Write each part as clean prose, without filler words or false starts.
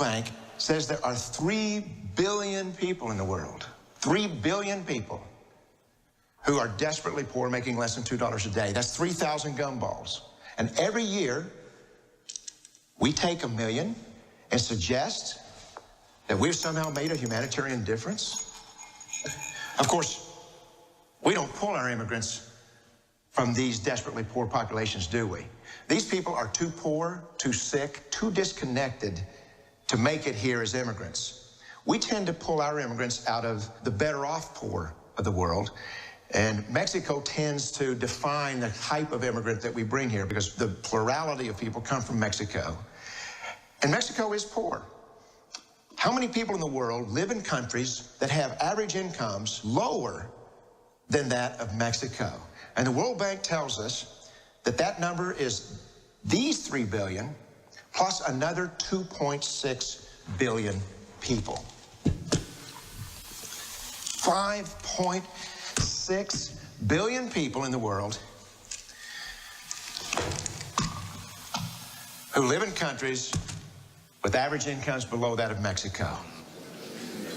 Bank says there are 3 billion people in the world, 3 billion people who are desperately poor, making less than $2 a day. That's 3,000 gumballs. And every year, we take 1 million and suggest that we've somehow made a humanitarian difference. Of course, we don't pull our immigrants from these desperately poor populations, do we? These people are too poor, too sick, too disconnected to make it here as immigrants. We tend to pull our immigrants out of the better off poor of the world, and Mexico tends to define the type of immigrant that we bring here because the plurality of people come from Mexico. And Mexico is poor. How many people in the world live in countries that have average incomes lower than that of Mexico? And the World Bank tells us that that number is these 3 billion plus another 2.6 billion people. 5.6 billion people in the world who live in countries with average incomes below that of Mexico.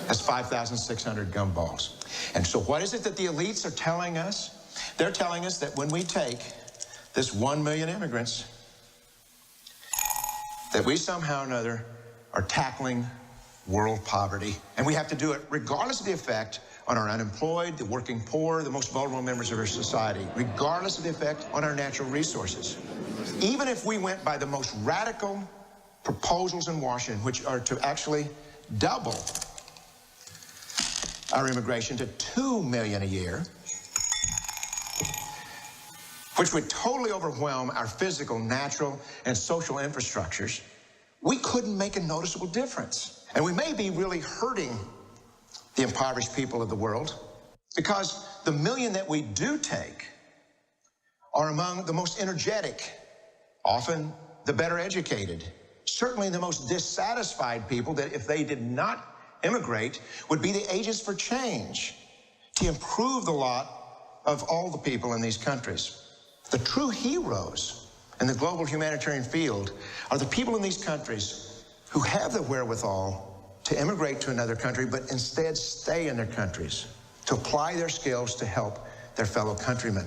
That's 5,600 gumballs. And so what is it that the elites are telling us? They're telling us that when we take this 1 million immigrants, that we somehow or another are tackling world poverty. And we have to do it regardless of the effect on our unemployed, the working poor, the most vulnerable members of our society, regardless of the effect on our natural resources. Even if we went by the most radical proposals in Washington, which are to actually double our immigration to 2 million a year, which would totally overwhelm our physical, natural, and social infrastructures, we couldn't make a noticeable difference. And we may be really hurting the impoverished people of the world because the million that we do take are among the most energetic, often the better educated, certainly the most dissatisfied people that if they did not immigrate would be the agents for change to improve the lot of all the people in these countries. The true heroes in the global humanitarian field are the people in these countries who have the wherewithal to immigrate to another country, but instead stay in their countries to apply their skills to help their fellow countrymen.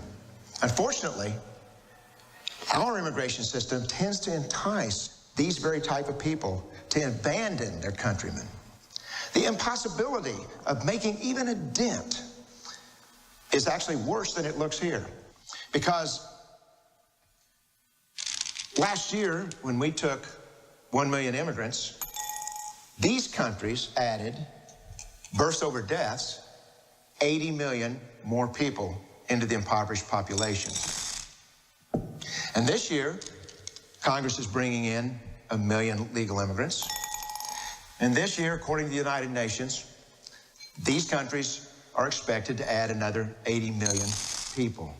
Unfortunately, our immigration system tends to entice these very type of people to abandon their countrymen. The impossibility of making even a dent is actually worse than it looks here. Because last year, when we took 1 million immigrants, these countries added, births over deaths, 80 million more people into the impoverished population. And this year, Congress is bringing in 1 million legal immigrants. And this year, according to the United Nations, these countries are expected to add another 80 million people.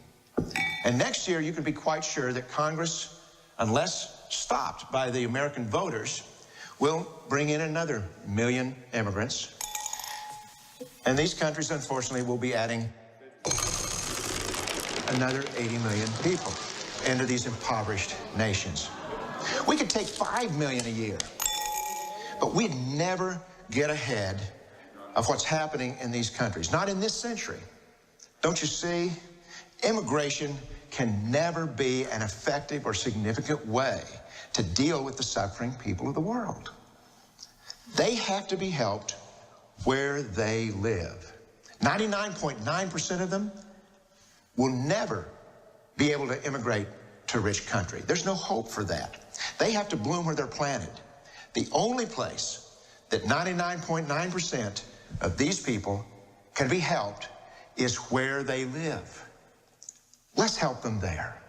And next year, you can be quite sure that Congress, unless stopped by the American voters, will bring in another 1 million immigrants. And these countries, unfortunately, will be adding another 80 million people into these impoverished nations. We could take 5 million a year, but we'd never get ahead of what's happening in these countries. Not in this century. Don't you see? Immigration can never be an effective or significant way to deal with the suffering people of the world. They have to be helped where they live. 99.9% of them will never be able to immigrate to a rich country. There's no hope for that. They have to bloom where they're planted. The only place that 99.9% of these people can be helped is where they live. Let's help them there.